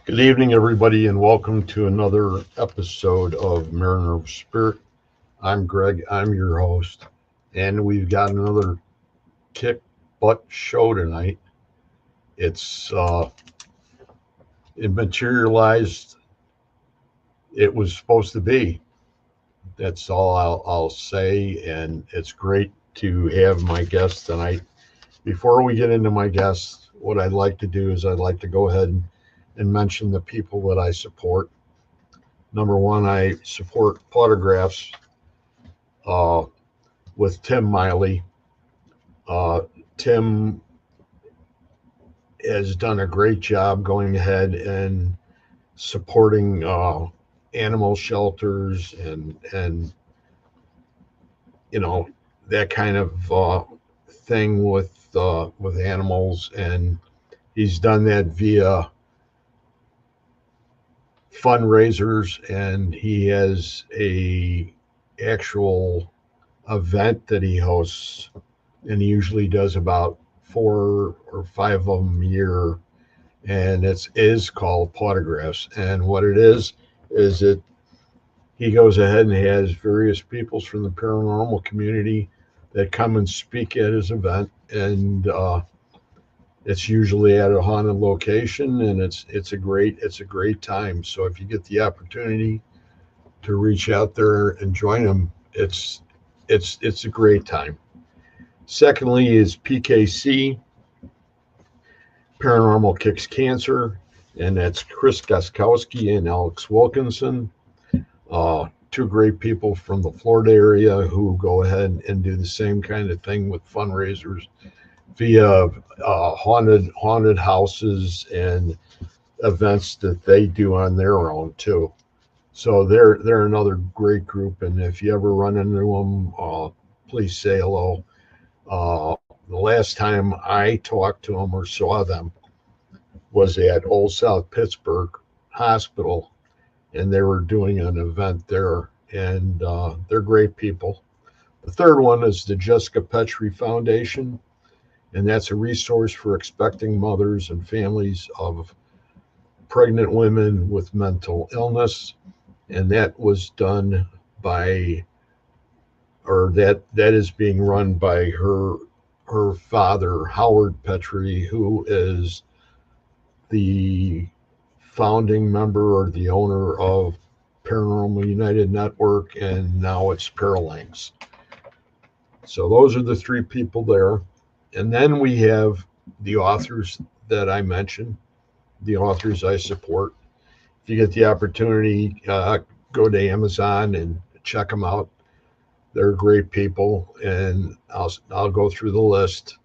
Good evening, everybody, and welcome to another episode of Mariner of Spirit. I'm Greg, I'm your host, and we've got another kick butt show tonight. It materialized. It was supposed to be. That's all I'll say, and it's great to have my guest tonight. Before we get into my guest, what I'd like to do is I'd like to go ahead and mention the people that I support. Number one, I support Photographs with Tim Miley. Tim has done a great job going ahead and supporting animal shelters and you know that kind of thing with animals, and he's done that via fundraisers, and he has a actual event that he hosts, and he usually does about 4 or 5 of them a year, and it is called Photographs. And what it is that he goes ahead and has various peoples from the paranormal community that come and speak at his event, and it's usually at a haunted location, and it's a great time. So if you get the opportunity to reach out there and join him, it's a great time. Secondly is PKC, Paranormal Kicks Cancer, and that's Chris Gaskowski and Alex Wilkinson, two great people from the Florida area who go ahead and do the same kind of thing with fundraisers via haunted houses and events that they do on their own too. So they're another great group, and if you ever run into them, please say hello. The last time I talked to them or saw them was at Old South Pittsburgh Hospital, and they were doing an event there, and they're great people. The third one is the Jessica Petrie Foundation, and that's a resource for expecting mothers and families of pregnant women with mental illness, and that was done by, or that is being run by her father, Howard Petrie, who is the founding member or the owner of Paranormal United Network, and now it's Paralanx. So those are the 3 people there. And then we have the authors that I mentioned, the authors I support. If you get the opportunity, go to Amazon and check them out. They're great people, and I'll go through the list.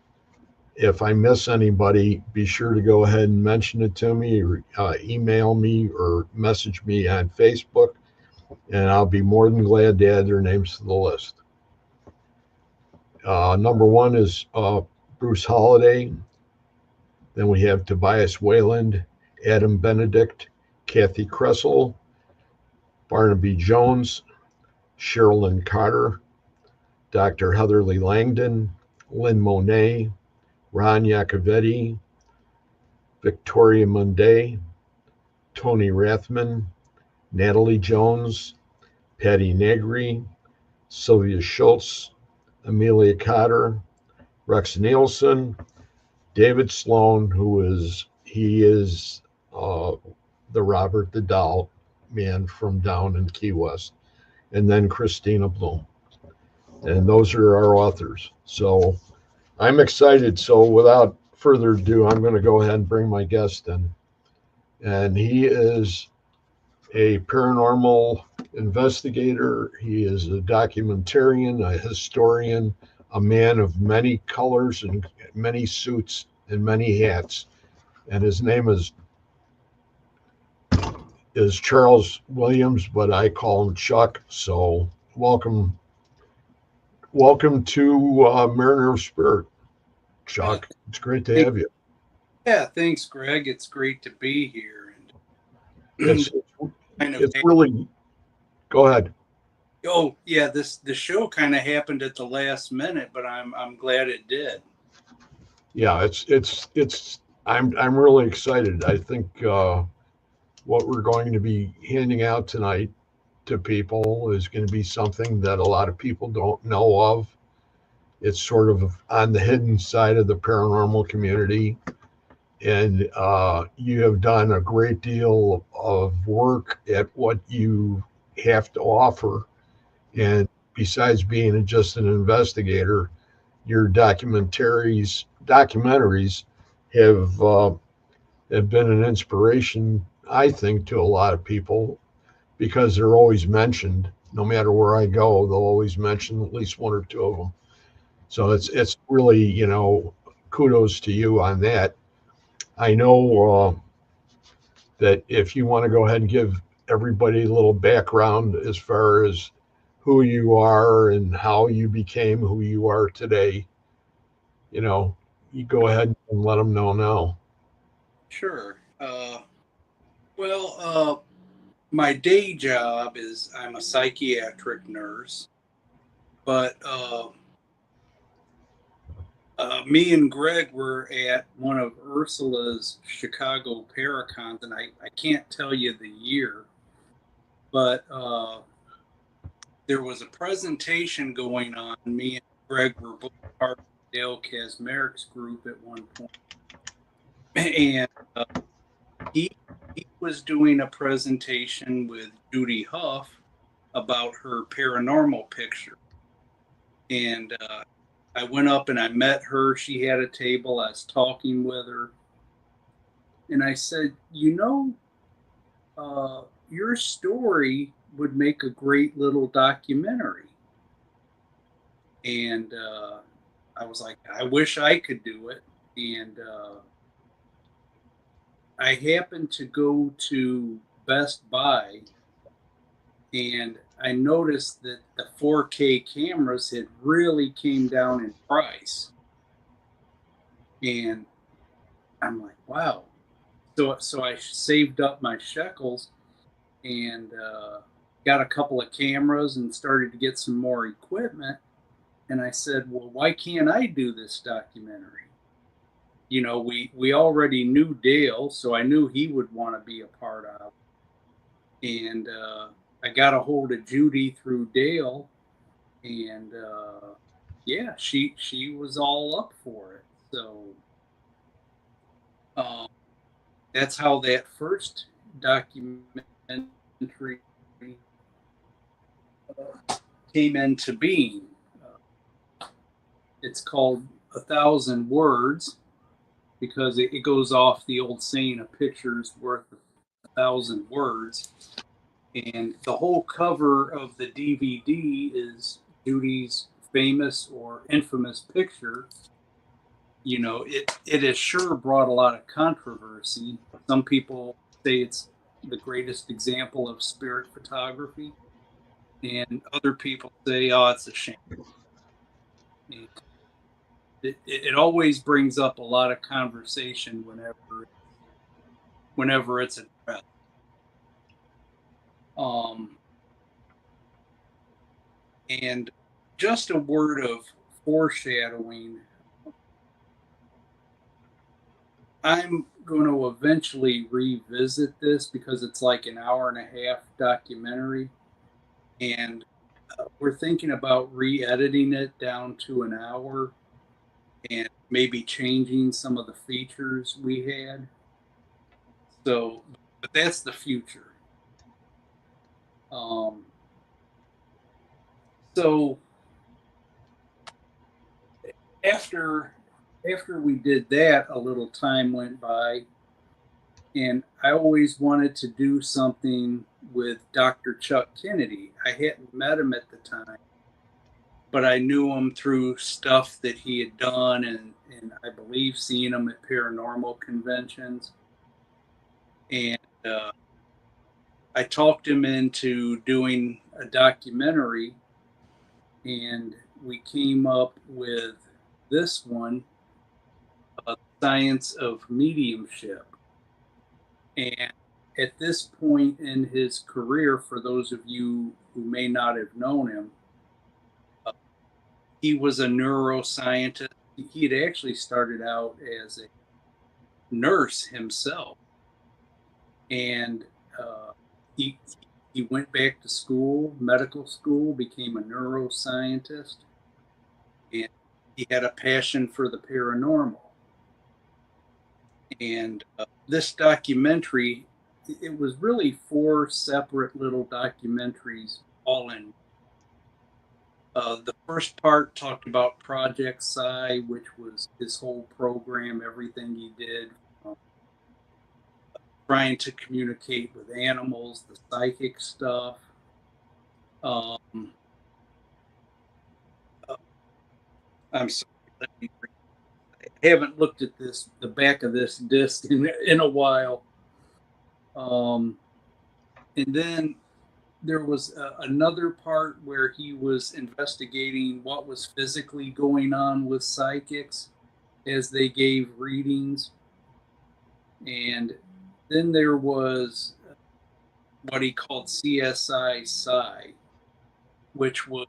If I miss anybody, be sure to go ahead and mention it to me, or email me, or message me on Facebook, and I'll be more than glad to add their names to the list. Number 1 is Bruce Holliday. Then we have Tobias Wayland, Adam Benedict, Kathy Kressel, Barnaby Jones, Sherilyn Carter, Dr. Heatherly Langdon, Lynn Monet, Ron Iacovetti, Victoria Munday, Tony Rathman, Natalie Jones, Patty Negri, Sylvia Schultz, Amelia Cotter, Rex Nielsen, David Sloan, he is the Robert the Doll man from down in Key West, and then Christina Bloom. And those are our authors. So I'm excited. So without further ado, I'm going to go ahead and bring my guest in. And he is a paranormal investigator. He is a documentarian, a historian, a man of many colors and many suits and many hats. And his name is Charles Williams, but I call him Chuck. So welcome to Mariner of Spirit, Chuck. It's great to have you. Yeah, thanks, Greg. It's great to be here. It's really. Go ahead. Oh yeah, the show kind of happened at the last minute, but I'm glad it did. Yeah, I'm really excited. I think what we're going to be handing out tonight to people is going to be something that a lot of people don't know of. It's sort of on the hidden side of the paranormal community. And you have done a great deal of work at what you have to offer. And besides being just an investigator, your documentaries have been an inspiration, I think, to a lot of people because they're always mentioned. No matter where I go, they'll always mention at least one or two of them. So it's really, kudos to you on that. I know that if you want to go ahead and give everybody a little background as far as who you are and how you became who you are today, you go ahead and let them know now. Sure. My day job is I'm a psychiatric nurse, but me and Greg were at one of Ursula's Chicago Paracons, and I can't tell you the year, but there was a presentation going on. Me and Greg were both part of Dale Kazmarik's group at one point, and he was doing a presentation with Judy Huff about her paranormal picture, and I went up and I met her. She had a table. I was talking with her, and I said, your story would make a great little documentary. And I was like, I wish I could do it. And I happened to go to Best Buy, and I noticed that the 4K cameras had really came down in price. And I'm like, wow. So I saved up my shekels and got a couple of cameras and started to get some more equipment. And I said, well, why can't I do this documentary? We already knew Dale, so I knew he would want to be a part of it. And I got a hold of Judy through Dale, and yeah, she was all up for it. So that's how that first documentary came into being. It's called 1,000 Words because it goes off the old saying, a picture's worth 1,000 words. And the whole cover of the DVD is Judy's famous or infamous picture. It has sure brought a lot of controversy. Some people say it's the greatest example of spirit photography, and other people say, oh, it's a shame. And it always brings up a lot of conversation whenever it's addressed. And just a word of foreshadowing. I'm going to eventually revisit this because it's like an hour and a half documentary, and we're thinking about re-editing it down to an hour and maybe changing some of the features we had. So, but that's the future. Um, so after after we did that, a little time went by, and I always wanted to do something with Dr. Chuck Kennedy. I hadn't met him at the time, but I knew him through stuff that he had done, and I believe seeing him at paranormal conventions. And I talked him into doing a documentary, and we came up with this one, Science of Mediumship. And at this point in his career, for those of you who may not have known him, uh, he was a neuroscientist. He had actually started out as a nurse himself, and he he went back to school, medical school, became a neuroscientist, and he had a passion for the paranormal. And this documentary, it was really four separate little documentaries all in. The first part talked about Project Psi, which was his whole program, everything he did, trying to communicate with animals, the psychic stuff. Um, uh, I'm sorry, I haven't looked at the back of this disc in a while. Um, and then there was another part where he was investigating what was physically going on with psychics as they gave readings. And then there was what he called CSI Psi, which was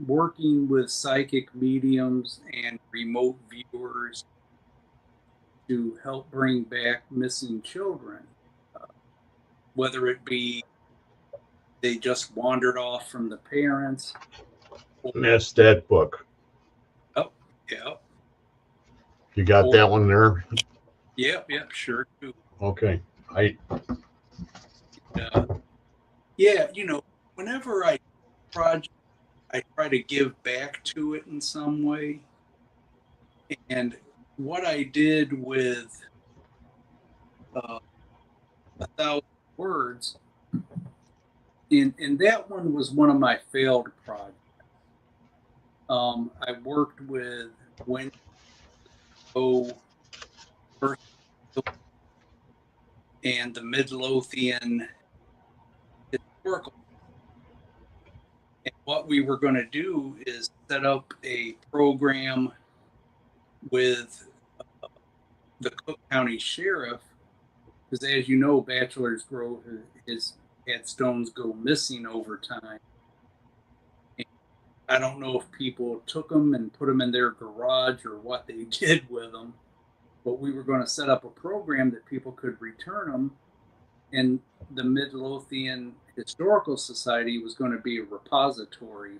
working with psychic mediums and remote viewers to help bring back missing children, uh, whether it be they just wandered off from the parents. And that's that book. Oh, yeah. You got Or, that one there? yeah, sure do. Okay. Uh, yeah, whenever I project, I try to give back to it in some way. And what I did with 1,000 words, and that one was one of my failed projects. I worked with Wendy and the Midlothian Historical. And what we were going to do is set up a program with the Cook County Sheriff, because as you know, Bachelor's Grove has had stones go missing over time. And I don't know if people took them and put them in their garage or what they did with them, but we were going to set up a program that people could return them, and the Midlothian Historical Society was going to be a repository.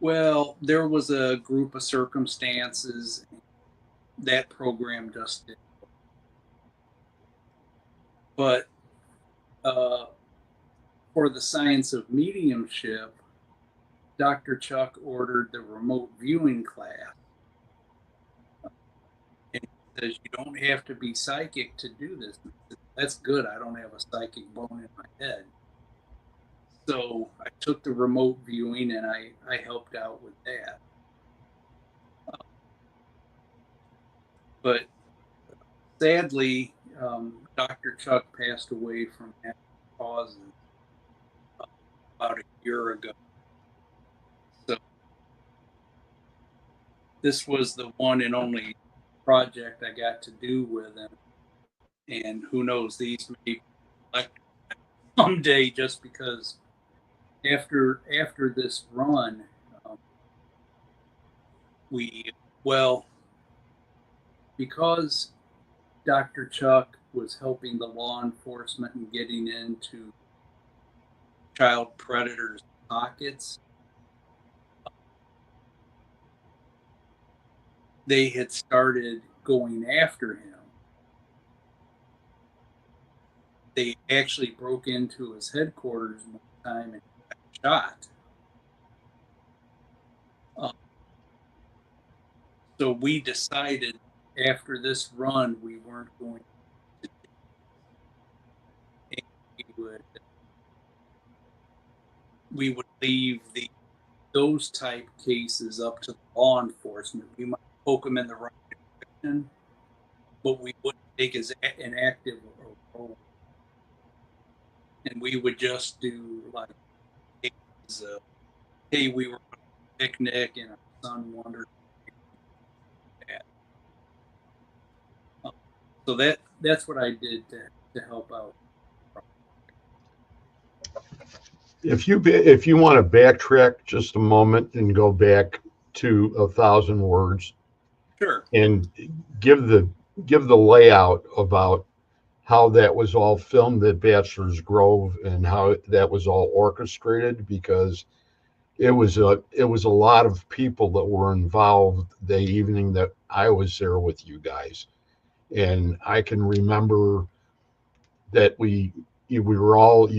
Well, there was a group of circumstances that program just did. But for the science of mediumship, Dr. Chuck ordered the remote viewing class. And he says, you don't have to be psychic to do this. That's good. I don't have a psychic bone in my head. So I took the remote viewing and I helped out with that. But sadly, Dr. Chuck passed away from natural causes about a year ago. So this was the one and only project I got to do with him. And who knows, these may be collected someday, just because after this run, we well, because Dr. Chuck was helping the law enforcement and getting into child predators' pockets, they had started going after him. They actually broke into his headquarters one time and got shot. So we decided after this run we weren't going to do it. We would leave those type cases up to law enforcement. We might poke them in the right direction, but we wouldn't take an active role. And we would just do like cases of, hey, we were on a picnic and our son wandered. So that's what I did to help out. If you want to backtrack just a moment and go back to 1,000 words, Sure. and give the layout about how that was all filmed at Bachelor's Grove and how that was all orchestrated, because it was a lot of people that were involved the evening that I was there with you guys. And I can remember that you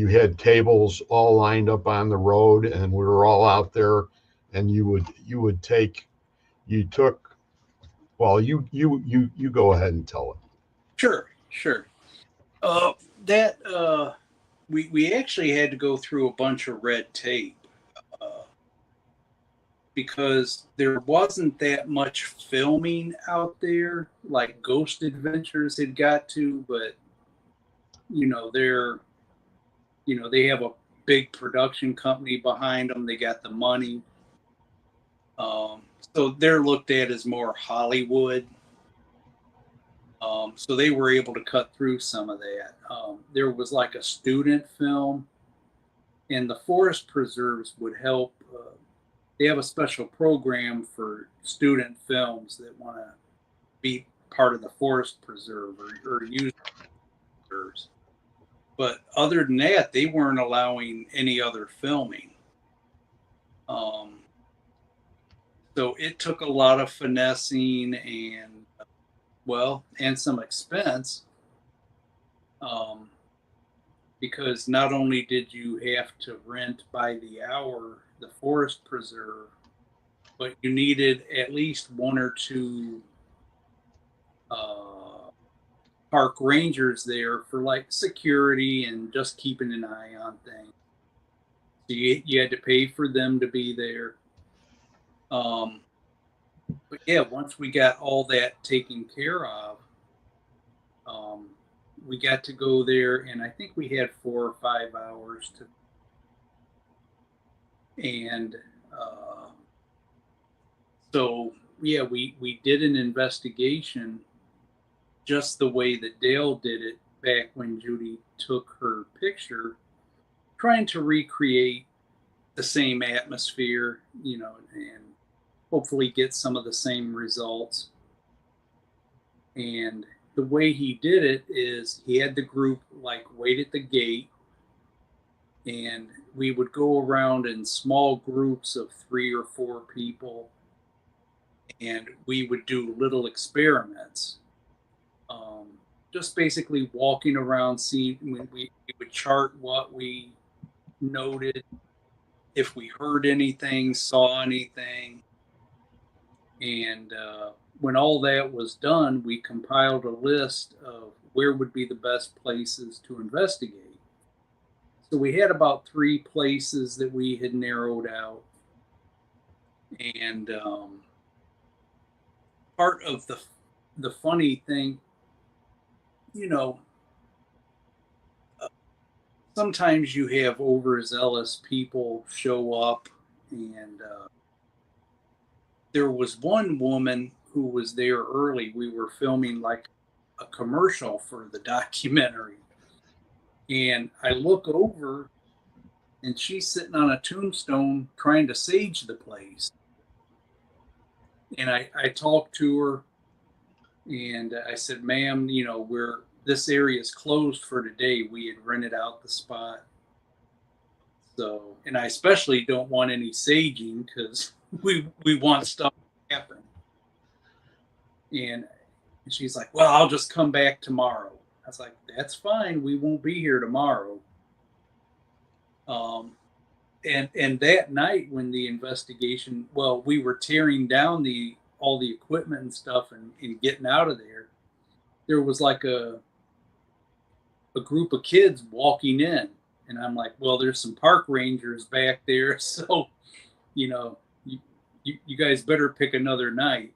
had tables all lined up on the road, and we were all out there, and you took, well, you go ahead and tell it. Sure. We actually had to go through a bunch of red tape because there wasn't that much filming out there like Ghost Adventures had got to, but they have a big production company behind them. They got the money. So they're looked at as more Hollywood. So they were able to cut through some of that. There was like a student film, and the forest preserves would help. They have a special program for student films that want to be part of the forest preserve or use preserves. But other than that, they weren't allowing any other filming. So it took a lot of finessing and some expense, because not only did you have to rent by the hour the forest preserve, but you needed at least one or two park rangers there for like security and just keeping an eye on things. So you had to pay for them to be there. But yeah, once we got all that taken care of, we got to go there, and I think we had 4 or 5 hours to. And so yeah, we did an investigation just the way that Dale did it back when Judy took her picture, trying to recreate the same atmosphere, and hopefully get some of the same results. And the way he did it is he had the group like wait at the gate, and we would go around in small groups of 3 or 4 people, and we would do little experiments. Just basically walking around, seeing, we would chart what we noted, if we heard anything, saw anything. And when all that was done, we compiled a list of where would be the best places to investigate. So we had about 3 places that we had narrowed out. And part of the funny thing, sometimes you have overzealous people show up, and there was one woman who was there early. We were filming like a commercial for the documentary, and I look over, and she's sitting on a tombstone trying to sage the place. And I talked to her, And I said, ma'am, this area is closed for today. We had rented out the spot. So, and I especially don't want any saging because we want stuff to happen. And she's like, well, I'll just come back tomorrow. I was like, that's fine. We won't be here tomorrow. And that night when the investigation, well, we were tearing down all the equipment and stuff and getting out of there. There was like a group of kids walking in, and I'm like, well, there's some park rangers back there, so you guys better pick another night.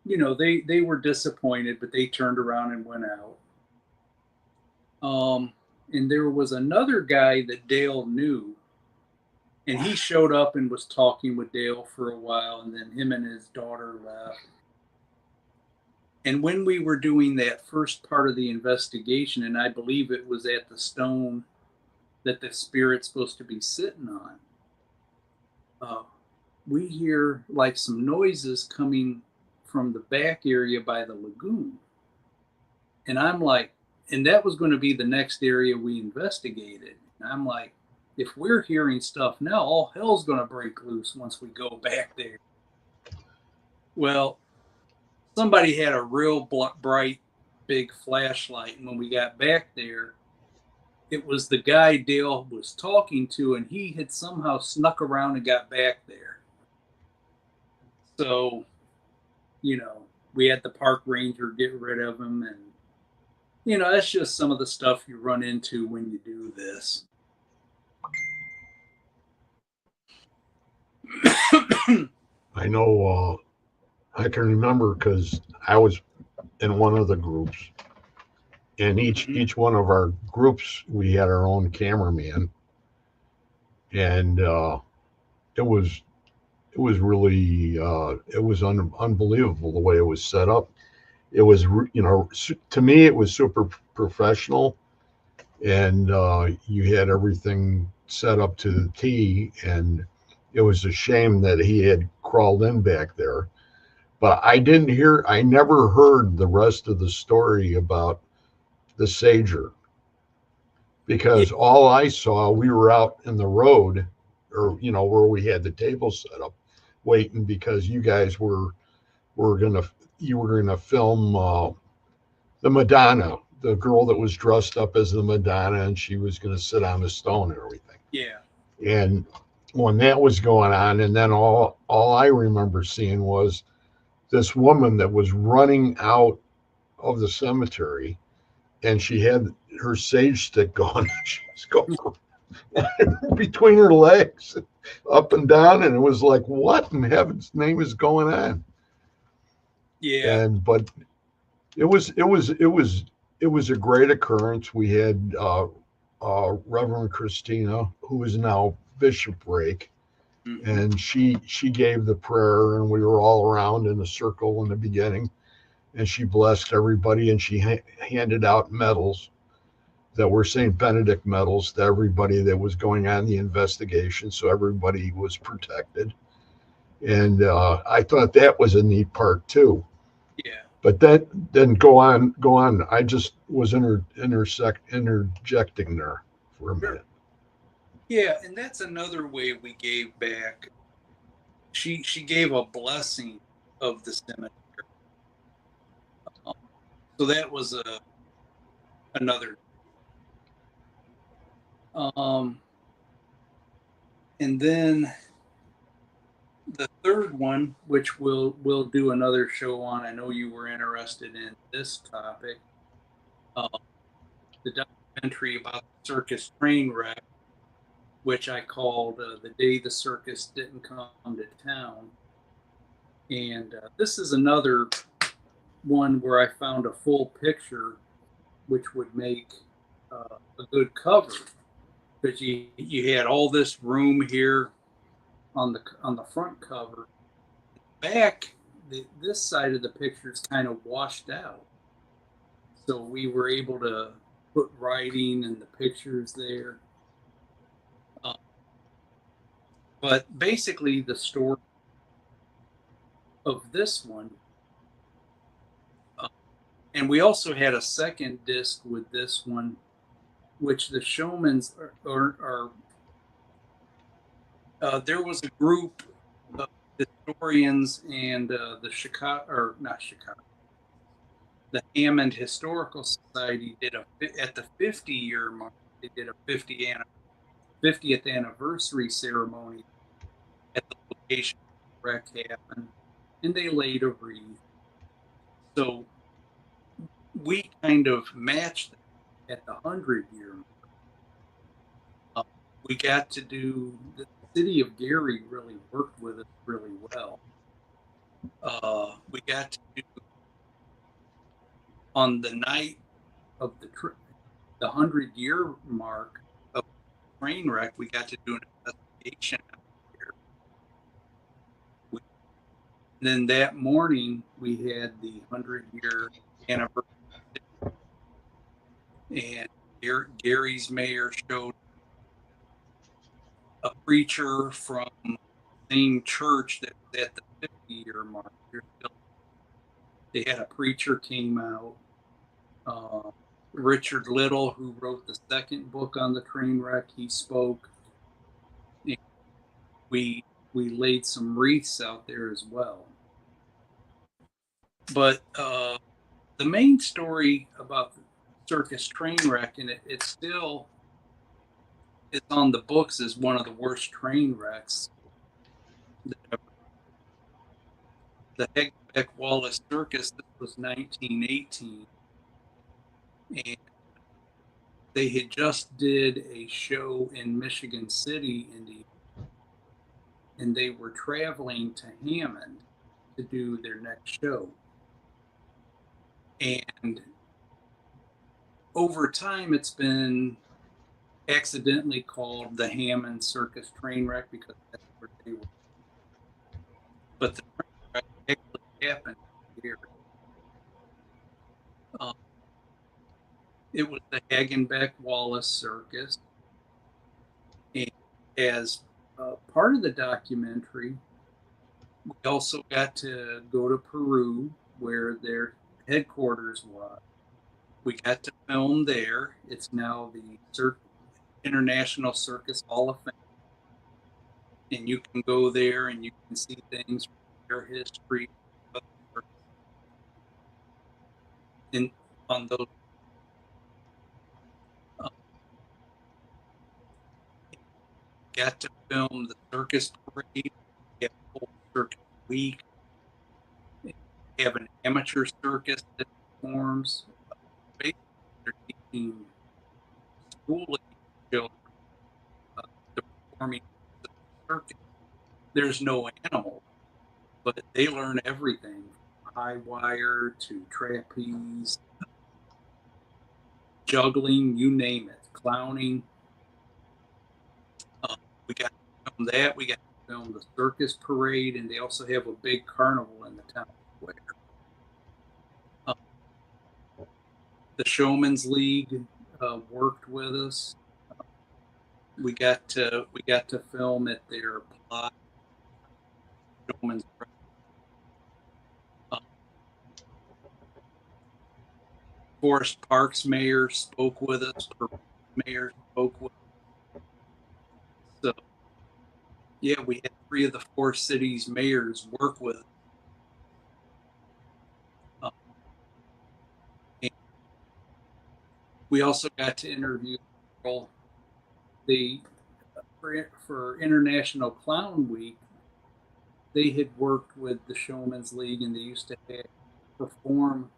They were disappointed, but they turned around and went out. And there was another guy that Dale knew, and he showed up and was talking with Dale for a while, and then him and his daughter left. And when we were doing that first part of the investigation, and I believe it was at the stone that the spirit's supposed to be sitting on, we hear like some noises coming from the back area by the lagoon. And I'm like, and that was going to be the next area we investigated. And I'm like, if we're hearing stuff now, all hell's going to break loose once we go back there. Well, somebody had a real bright, big flashlight. And when we got back there, it was the guy Dale was talking to, and he had somehow snuck around and got back there. So, we had the park ranger get rid of him. And, that's just some of the stuff you run into when you do this. I know, I can remember because I was in one of the groups, and each one of our groups, we had our own cameraman, and it was really it was unbelievable the way it was set up. It was, to me, it was super professional, and you had everything set up to the T, and it was a shame that he had crawled in back there. But I never heard the rest of the story about the Sager, because all I saw, we were out in the road, or, where we had the table set up, waiting because you guys were going to film the Madonna, the girl that was dressed up as the Madonna, and she was going to sit on the stone and everything. Yeah. And when that was going on, and then all I remember seeing was this woman that was running out of the cemetery, and she had her sage stick going. She was going between her legs, up and down, and it was like, what in heaven's name is going on? Yeah. But it was a great occurrence. We had Reverend Christina, who is now Bishopric, and she gave the prayer, and we were all around in a circle in the beginning, and she blessed everybody, and she handed out medals that were St. Benedict medals to everybody that was going on the investigation, so everybody was protected. And I thought that was a neat part too. Yeah. But then go on. I just was interjecting there for a minute. Yeah, and that's another way we gave back. She gave a blessing of the cemetery. So that was another. And then the third one, which we'll do another show on. I know you were interested in this topic. The documentary about the circus train wreck, which I called The Day the Circus Didn't Come to Town. And this is another one where I found a full picture, which would make a good cover, because you had all this room here on the front cover. Back, this side of the picture is kind of washed out, so we were able to put writing and the pictures there. But basically, the story of this one. And we also had a second disc with this one, which the showmans there was a group of historians and the Chicago, or not Chicago, the Hammond Historical Society did at the 50-year mark, they did a 50th anniversary ceremony at the location where the wreck happened, and they laid a wreath. So we kind of matched at the 100-year mark. We got to do, the city of Gary really worked with us really well. We got to do, on the night of the 100-year mark of the train wreck, we got to do an investigation out here. Then that morning, we had the 100-year anniversary, and Gary's mayor showed a preacher from the same church that was at the 50-year mark. They had a preacher came out, Richard Little, who wrote the second book on the train wreck. He spoke. We laid some wreaths out there as well. But the main story about the circus train wreck, and it still is on the books as one of the worst train wrecks. The Hegbeck Wallace Circus, this was 1918, and they had just did a show in Michigan City, Indiana, and they were traveling to Hammond to do their next show. And over time, it's been accidentally called the Hammond Circus train wreck because that's where they were. But the train wreck actually happened here. It was the Hagenbeck Wallace Circus. And as part of the documentary, we also got to go to Peru, where their headquarters was. We got to film there. It's now the International Circus Hall of Fame. And you can go there and you can see things from their history on those. Got to film the circus parade, have a whole circus week, have an amateur circus that performs. Basically, they're teaching school children the performing of the circus. There's no animal, but they learn everything from high wire to trapeze, juggling, you name it, clowning. We got to film that. We got to film the circus parade, and they also have a big carnival in the town square. The Showman's League worked with us. We got to film at their plot. Showman's Forest Park's mayor spoke with us. Mayor spoke with us. So, yeah, we had 3 of the 4 cities' mayors work with us. We also got to interview for International Clown Week. They had worked with the Showman's League, and they used to perform.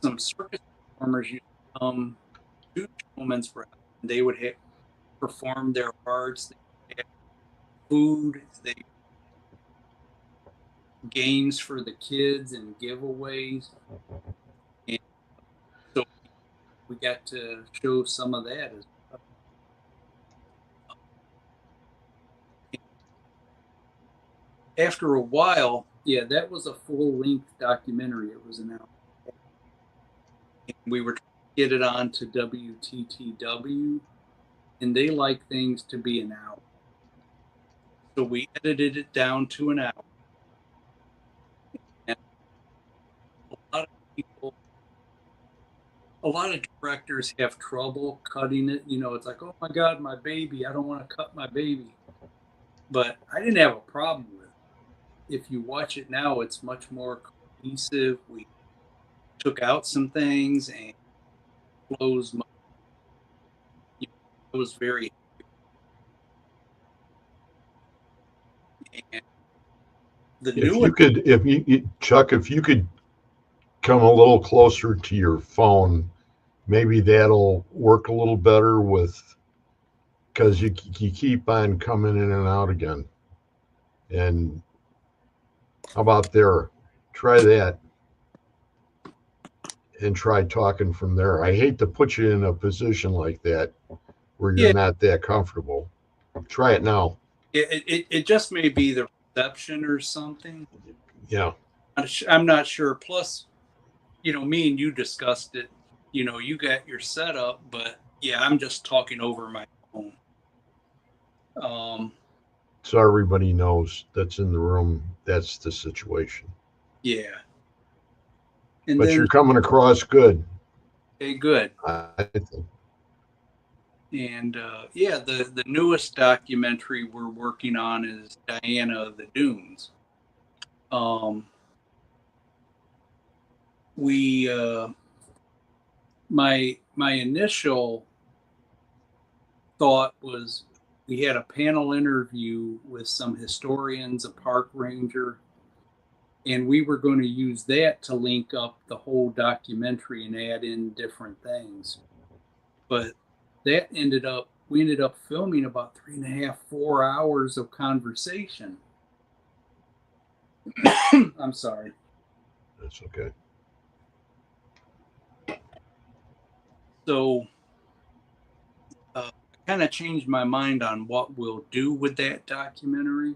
Some circus performers used to come to Showman's Rep, and they would perform their parts. They had food, games for the kids, and giveaways. And so we got to show some of that as well. After a while, yeah, that was a full-length documentary. It was an hour. And we were trying to get it on to WTTW, and they like things to be an hour. So we edited it down to an hour. a lot of directors have trouble cutting it. You know, it's like, oh my God, my baby. I don't want to cut my baby. But I didn't have a problem with it. If you watch it now, it's much more cohesive. We took out some things and flows. It was very, and the If new one, you could, Chuck, if you could come a little closer to your phone, maybe that'll work a little better with, because you keep on coming in and out again. And how about there? Try that and try talking from there. I hate to put you in a position like that where you're yeah, not that comfortable. Try it now. it just may be the reception or something. Yeah. I'm not sure. Plus, you know, me and you discussed it. You know, you got your setup, but yeah, I'm just talking over my phone. Um, So everybody knows that's in the room. That's the situation. yeah, and But then you're coming across good. okay, good. I think. And yeah, the newest documentary we're working on is Diana of the Dunes. Um, we my initial thought was we had a panel interview with some historians, a park ranger, and we were going to use that to link up the whole documentary and add in different things. But that we ended up filming about 3.5, 4 hours of conversation. I'm sorry. That's okay. So I kind of changed my mind on what we'll do with that documentary,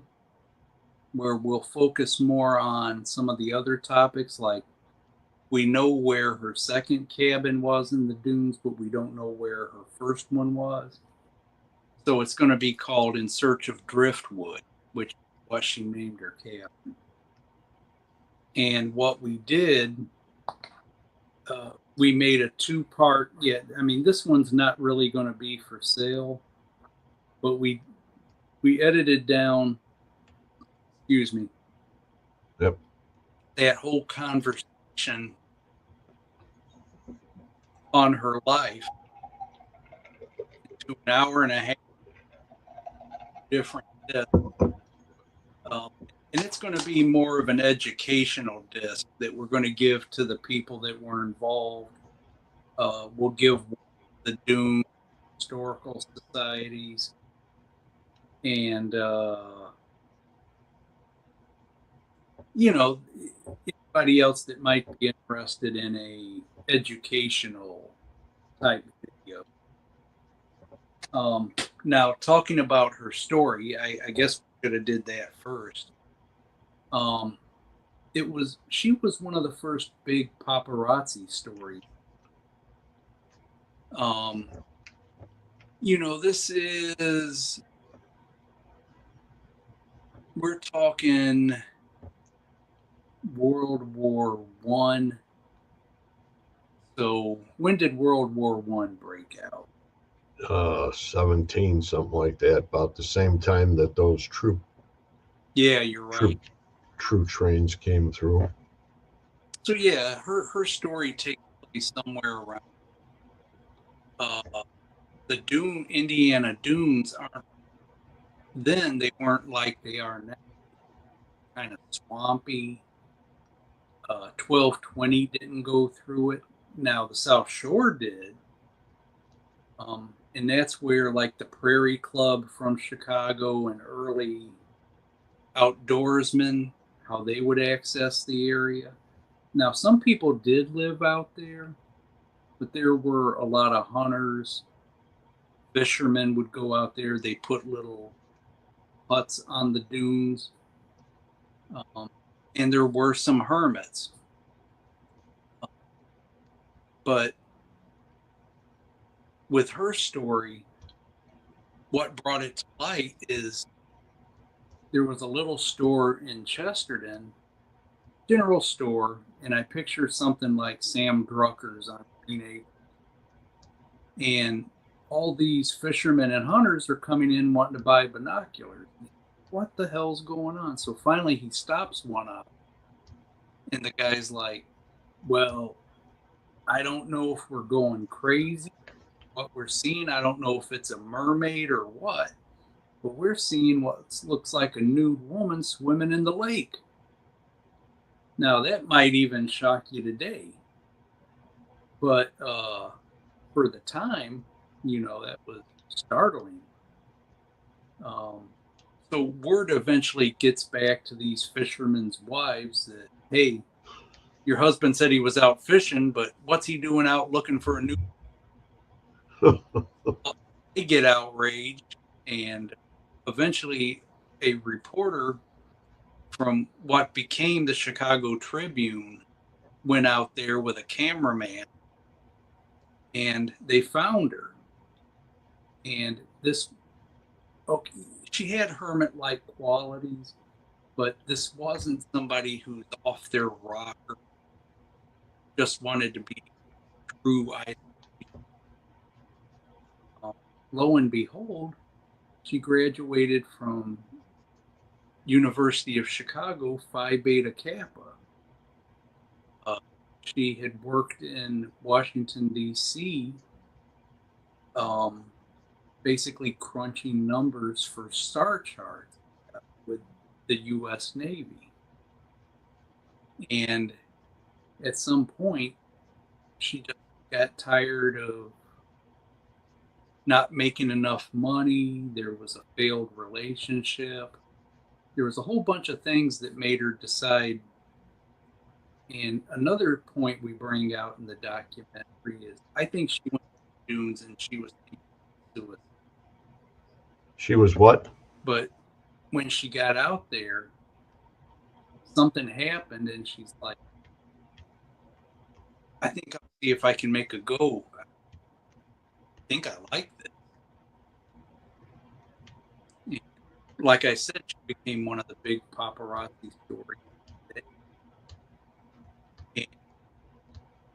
where we'll focus more on some of the other topics. Like we know where her second cabin was in the dunes, but we don't know where her first one was. So it's going to be called In Search of Driftwood, which is what she named her cabin. And what we did, we made a 2-part. Yeah, I mean, this one's not really going to be for sale, but we edited down. Excuse me. Yep. That whole conversation on her life to an hour and a half different. Um, and it's going to be more of an educational disc that we're going to give to the people that were involved. We'll give the Doom historical societies and you know, anybody else that might be interested in a educational type video. Now, talking about her story, I guess we should have did that first. Um, she was one of the first big paparazzi stories. Um, you know, we're talking World War One. So when did World War One break out? 17, something like that, about the same time that those Yeah, you're right. troop trains came through. So yeah, her story takes place somewhere around uh, the Indiana Dunes. Aren't then they weren't like they are now, kind of swampy. 1220 didn't go through it. Now the South Shore did, and that's where like the Prairie Club from Chicago and early outdoorsmen, how they would access the area. Now some people did live out there, but there were a lot of hunters. Fishermen would go out there. They put little huts on the dunes, and there were some hermits. But with her story, what brought it to light is there was a little store in Chesterton, general store, and I picture something like Sam Drucker's on Green Acres. And all these fishermen and hunters are coming in wanting to buy binoculars. What the hell's going on? So finally he stops one up, and the guy's like, well, I don't know if we're going crazy. What we're seeing, I don't know if it's a mermaid or what, but we're seeing what looks like a nude woman swimming in the lake. Now, that might even shock you today, but for the time, that was startling. So word eventually gets back to these fishermen's wives that, hey, your husband said he was out fishing, but what's he doing out looking for a new? They get outraged, and eventually a reporter from what became the Chicago Tribune went out there with a cameraman, and they found her. And okay, she had hermit-like qualities, but this wasn't somebody who's off their rocker, just wanted to be true. Lo and behold, she graduated from University of Chicago Phi Beta Kappa. She had worked in Washington, D.C., basically crunching numbers for star charts with the U.S. Navy. And at some point, she just got tired of not making enough money. There was a failed relationship. There was a whole bunch of things that made her decide. And another point we bring out in the documentary is I think she went to dunes and she was suicide. She was what? But when she got out there, something happened and she's like, I think I'll see if I can make a go. I think I like this. Like I said, she became one of the big paparazzi stories. And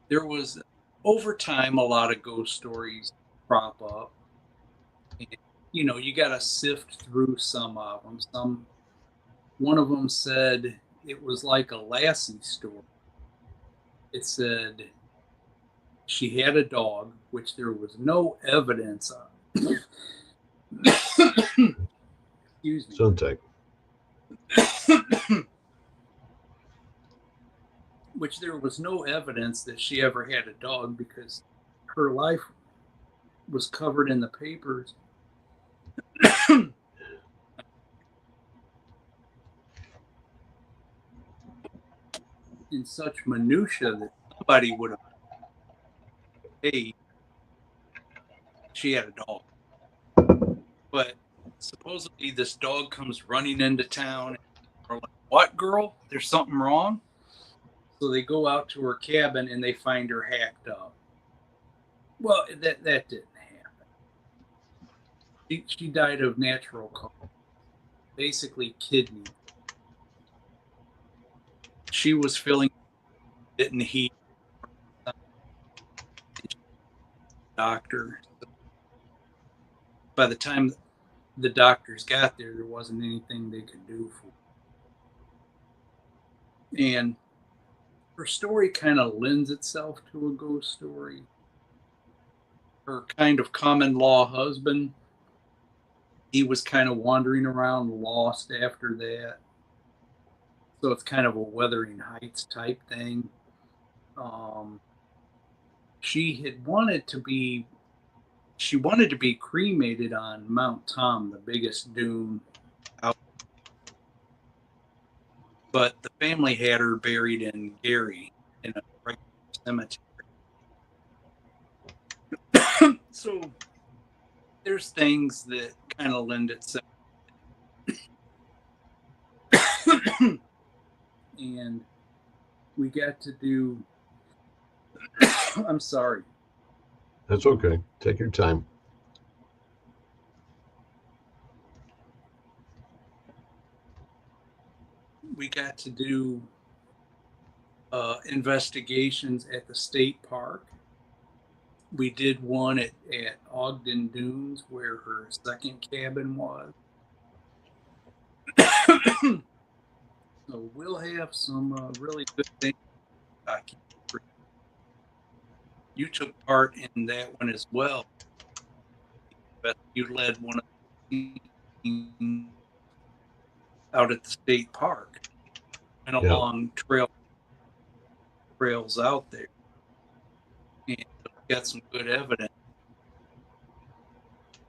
there was, over time, a lot of ghost stories crop up. And, you got to sift through some of them. One of them said it was like a Lassie story. It said she had a dog, which there was no evidence of. Excuse me. Suntech. Which there was no evidence that she ever had a dog because her life was covered in the papers. In such minutia that somebody would have, hey, she had a dog. But supposedly this dog comes running into town and we're like, what, girl? There's something wrong? So they go out to her cabin and they find her hacked up. Well, that didn't happen. She died of natural causes, basically kidney. She was feeling didn't heat. Doctor. By the time the doctors got there, there wasn't anything they could do for her. And her story kind of lends itself to a ghost story. Her kind of common law husband, he was kind of wandering around lost after that. So it's kind of a Wuthering Heights type thing. She wanted to be cremated on Mount Tom, the biggest dune out. But the family had her buried in Gary in a regular cemetery. So there's things that kind of lend itself. And we got to do I'm sorry. That's okay. Take your time. We got to do investigations at the state park. We did one at Ogden Dunes where her second cabin was. So we'll have some really good things. You took part in that one as well. But you led one of the teams out at the state park and Yeah. along trails out there, and got some good evidence.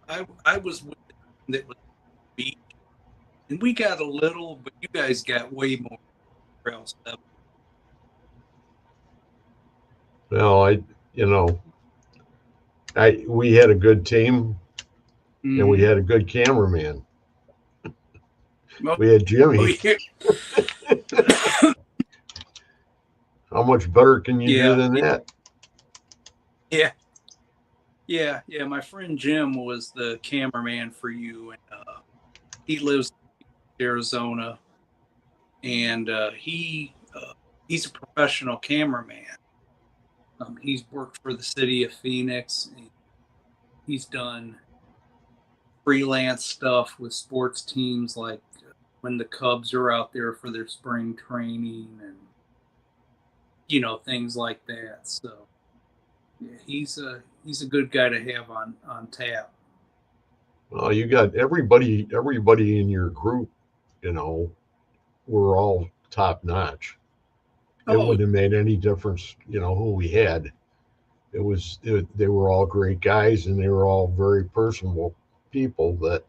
I was with them that was beach, and we got a little, but you guys got way more trail stuff. Well, you know, we had a good team and we Mm-hmm. had a good cameraman. Oh, We had Jimmy. yeah. How much better can you do Yeah, than that? yeah, yeah, yeah. My friend Jim was the cameraman for you, and he lives in Arizona, and he's a professional cameraman. He's worked for the city of Phoenix. And he's done freelance stuff with sports teams, like when the Cubs are out there for their spring training, and things like that. So yeah, he's a good guy to have on tap. Well, you got everybody in your group, you know, were all top notch. It Oh, wouldn't have made any difference, who we had. They were all great guys and they were all very personable people that,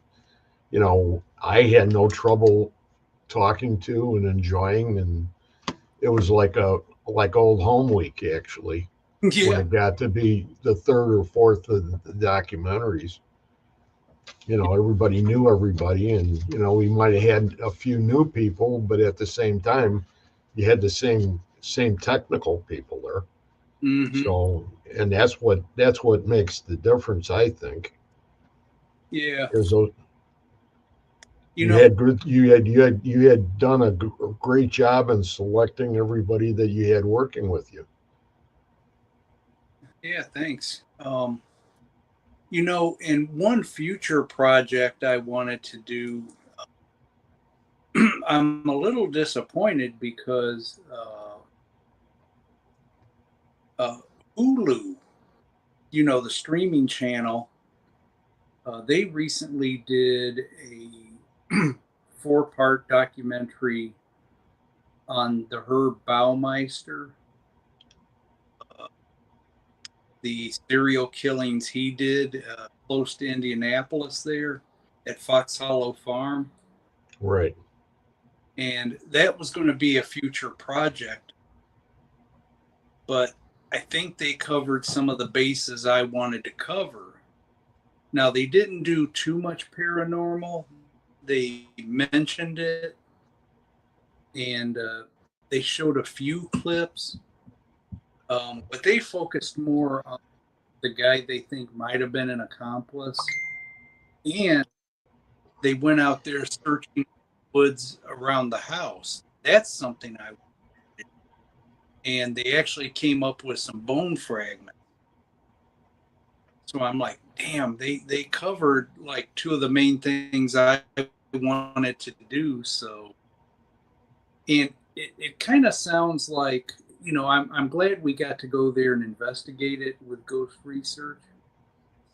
I had no trouble talking to and enjoying. And it was like old home week, actually, when yeah. it got to be the third or fourth of the documentaries. Everybody knew everybody, and we might have had a few new people, but at the same time, you had the same technical people there. Mm-hmm. So, and that's what makes the difference, I think. Yeah. Is You know, you had done a great job in selecting everybody that you had working with you. yeah, thanks. In one future project I wanted to do, I'm a little disappointed because uh, Hulu, the streaming channel, they recently did a four-part documentary on the Herb Baumeister, uh, the serial killings he did close to Indianapolis there at Fox Hollow Farm. Right. And that was going to be a future project, but I think they covered some of the bases I wanted to cover. Now, they didn't do too much paranormal. They mentioned it, and they showed a few clips, but they focused more on the guy they think might have been an accomplice. And they went out there searching woods around the house. That's something I did. And they actually came up with some bone fragments. So I'm like, damn, they covered like two of the main things I wanted to do. So, and it kind of sounds like, I'm glad we got to go there and investigate it with Ghost Research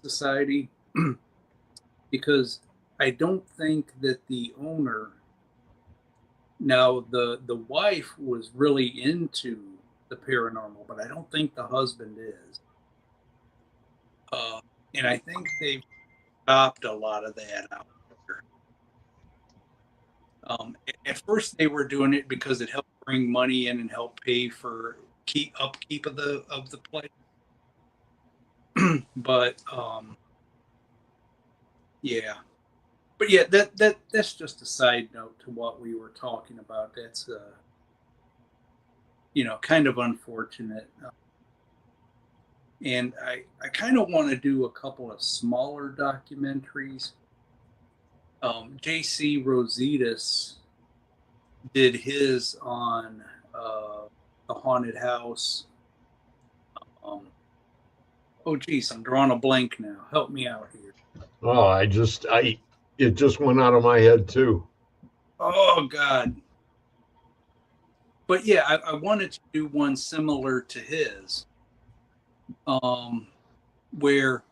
Society because I don't think that the owner, now the wife was really into the paranormal, but I don't think the husband is. Uh, and I think they've stopped a lot of that out there. At first, they were doing it because it helped bring money in and help pay for upkeep of the place. But yeah, but yeah, that's just a side note to what we were talking about. That's kind of unfortunate. And I kind of want to do a couple of smaller documentaries. JC Rositas did his on the haunted house, um, Oh, geez, I'm drawing a blank now. Help me out here. Oh, it just went out of my head too. Oh, God. But yeah, I wanted to do one similar to his, where,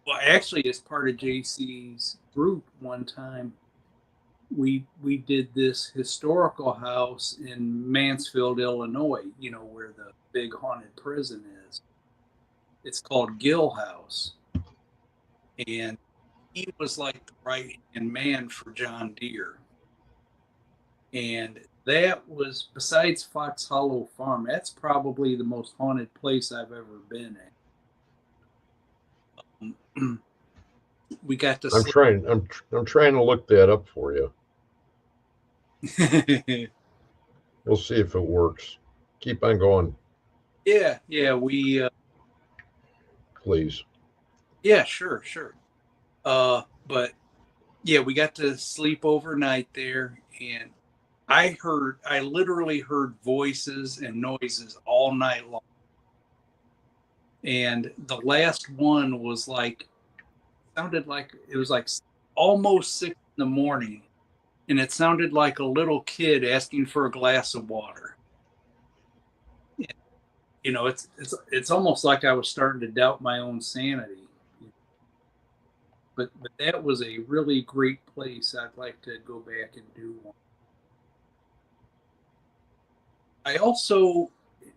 well, actually, as part of JC's group, one time we did this historical house in Mansfield, Illinois. You know where the big haunted prison is. It's called Gill House, and he was like the right hand man for John Deere. And that was, besides Fox Hollow Farm, that's probably the most haunted place I've ever been in. We got to I'm trying to look that up for you. We'll see if it works. Keep on going. Yeah, Please. yeah, sure. But yeah, we got to sleep overnight there, and I literally heard voices and noises all night long. And the last one was like, sounded like it was like almost 6 in the morning, and it sounded like a little kid asking for a glass of water. You know, it's almost like I was starting to doubt my own sanity. But that was a really great place. I'd like to go back and do one. I also,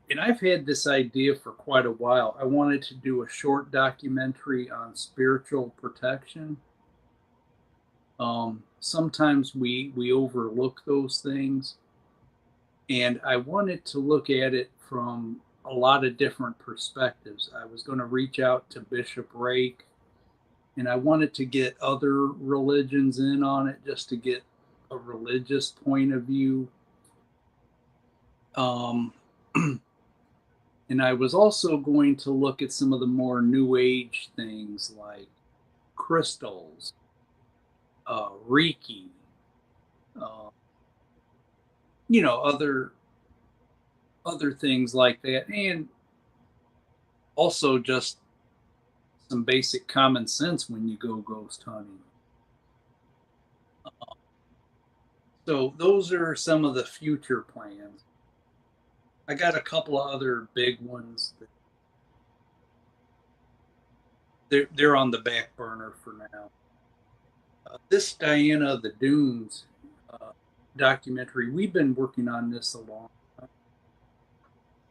and I've had this idea for quite a while. I wanted to do a short documentary on spiritual protection. Sometimes we overlook those things, and I wanted to look at it from a lot of different perspectives. I was going to reach out to Bishop Rake, and I wanted to get other religions in on it just to get a religious point of view. And I was also going to look at some of the more new age things like crystals, Reiki, other things like that, and also just some basic common sense when you go ghost hunting. So those are some of the future plans. I got a couple of other big ones that they're on the back burner for now. This Diana of the Dunes documentary, we've been working on this a long time.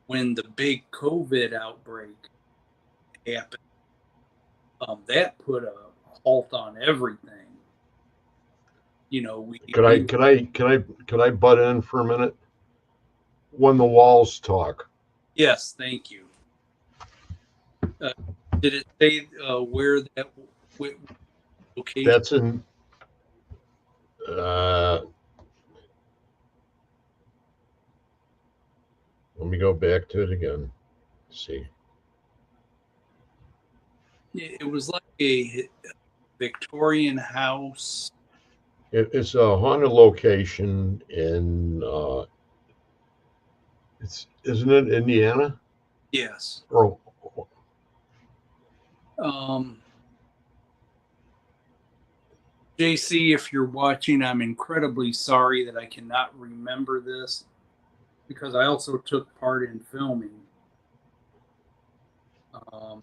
When the big COVID outbreak happened, that put a halt on everything. You know, Could I butt in for a minute? When the walls talk. Yes, thank you. Did it say where that location? That's in. Let me go back to it again. Let's see. It was like a Victorian house. It's a haunted location in. Isn't it Indiana? Yes. Or JC, if you're watching, I'm incredibly sorry that I cannot remember this because I also took part in filming. I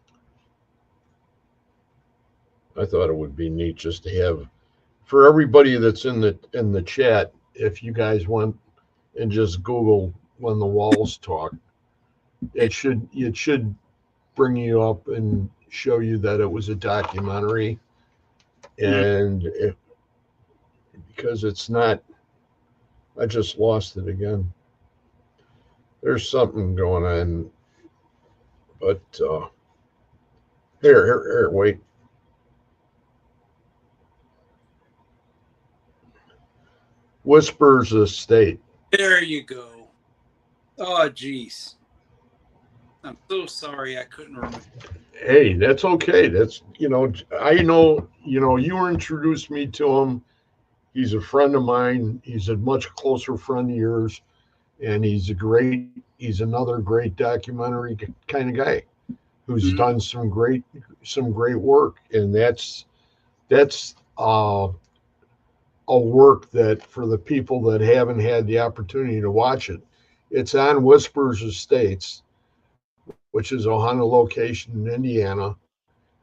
thought it would be neat just to have for everybody that's in the chat. If you guys want and just Google "When the Walls Talk," it should bring you up and show you that it was a documentary, and because it's not, I just lost it again. There's something going on, but here, wait. Whispers Estate. There you go. Oh, geez. I'm so sorry I couldn't remember. Hey, that's okay. That's, I know, you were introduced me to him. He's a friend of mine. He's a much closer friend of yours. and he's another great documentary kind of guy who's Mhm. done some great work, and that's a work that for the people that haven't had the opportunity to watch it, it's on Whispers Estates, which is a haunted location in Indiana.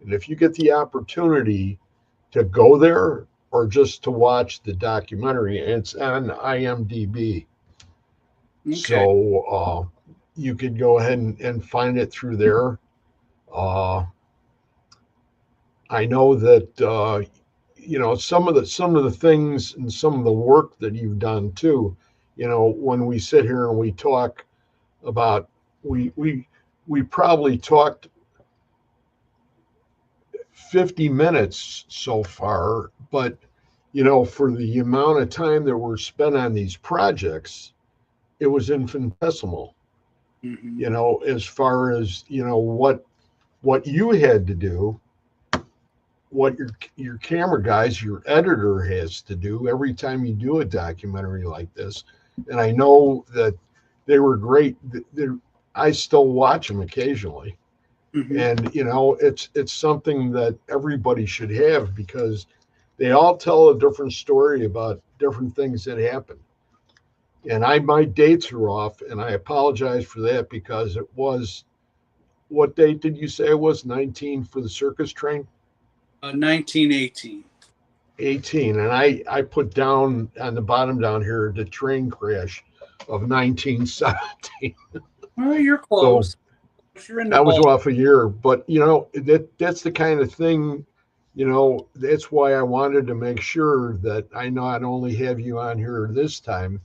And if you get the opportunity to go there or just to watch the documentary, it's on IMDb. Okay. So you could go ahead and find it through there. Uh, I know that some of the things and some of the work that you've done too. You know, when we sit here and we talk about we we we probably talked 50 minutes so far, but for the amount of time that we're spent on these projects, it was infinitesimal. Hmm. As far as what you had to do, what your camera guys, your editor has to do every time you do a documentary like this. And I know that they were great. I still watch them occasionally, Hmm. and it's something that everybody should have because they all tell a different story about different things that happen. And my dates are off, and I apologize for that because it was, what date did you say it was? 19 for the circus train? 1918. 18. And I put down on the bottom down here the train crash of 1917. Well, you're So close. You're in the that was ball. off a year, but that's the kind of thing, that's why I wanted to make sure that I not only have you on here this time,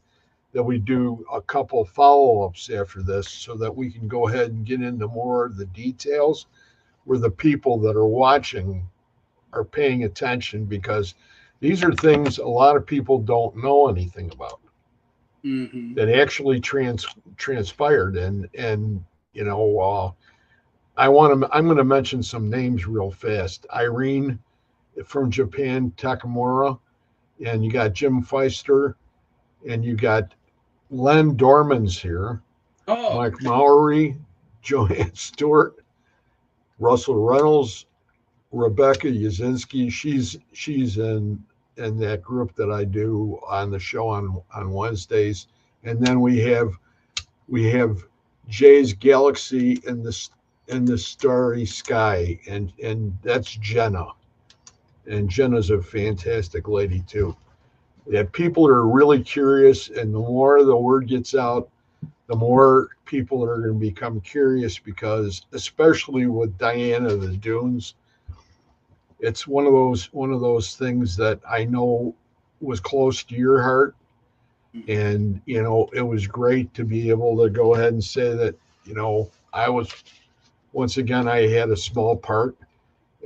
that we do a couple follow-ups after this so that we can go ahead and get into more of the details where the people that are watching are paying attention, because these are things a lot of people don't know anything about Hmm. that actually transpired. And I'm going to mention some names real fast. Irene from Japan, Takamura, and you got Jim Feister, and you got Len Dorman's here, Oh, Mike Mowry, Joanne Stewart, Russell Reynolds, Rebecca Yazinski. She's in that group that I do on the show on Wednesdays, and then we have Jay's Galaxy in the Starry Sky, and that's Jenna, and Jenna's a fantastic lady too. Yeah, people are really curious, and the more the word gets out, the more people are going to become curious, because especially with Diana the Dunes, it's one of those things that I know was close to your heart. And it was great to be able to go ahead and say that I was, once again, I had a small part.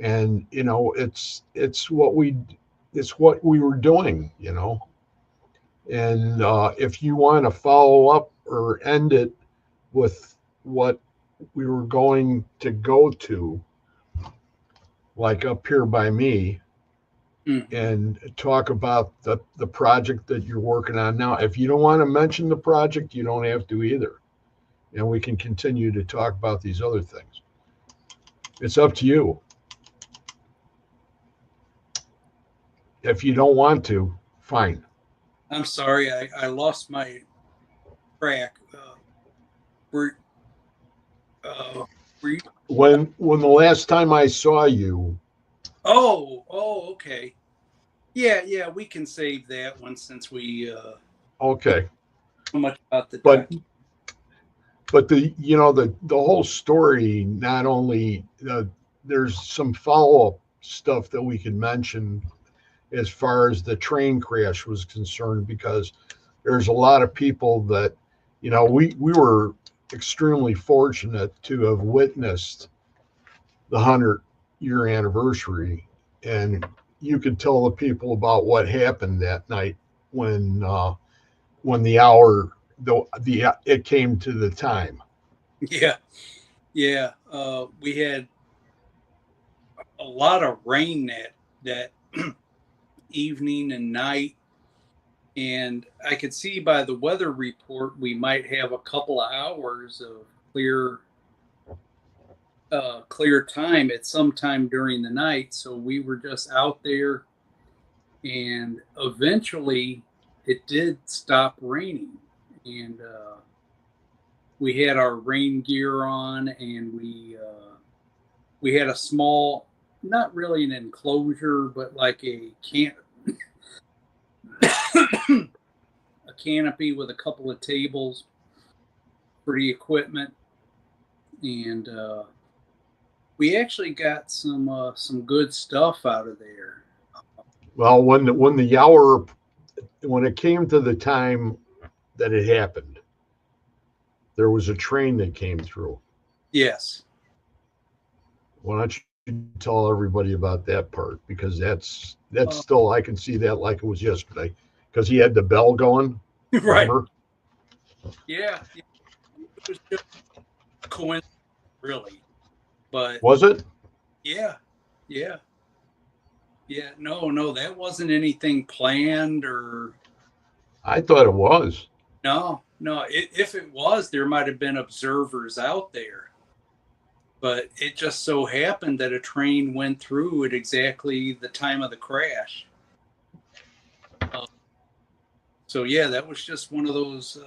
And it's what we were doing. And if you want to follow up or end it with what we were going to go to, like up here by me, hmm. and talk about the project that you're working on now. If you don't want to mention the project, you don't have to either. And we can continue to talk about these other things. It's up to you. If you don't want to, fine. I'm sorry. I lost my track. Were, were you? When the last time I saw you, Oh, okay. Yeah, yeah. We can save that one since we okay. so much about the But doc. the whole story, not only there's some follow-up stuff that we can mention as far as the train crash was concerned, because there's a lot of people that we were extremely fortunate to have witnessed the 100-year anniversary, and you could tell the people about what happened that night when the hour the it came to the time. Yeah, yeah. We had a lot of rain that evening and night. And I could see by the weather report we might have a couple of hours of clear time at some time during the night. So we were just out there, and eventually it did stop raining, and we had our rain gear on, and we had a small, not really an enclosure, but like a a canopy with a couple of tables for the equipment, and we actually got some good stuff out of there. Well, when the Yower, when it came to the time that it happened, there was a train that came through. Yes. Why don't you tell everybody about that part? Because that's still, I can see that like it was yesterday. Because he had the bell going. Right. Remember? Yeah. It was just a coincidence, really. But was it? Yeah. No, that wasn't anything planned or. I thought it was. No. If it was, there might have been observers out there. But it just so happened that a train went through at exactly the time of the crash. So yeah, that was just one of those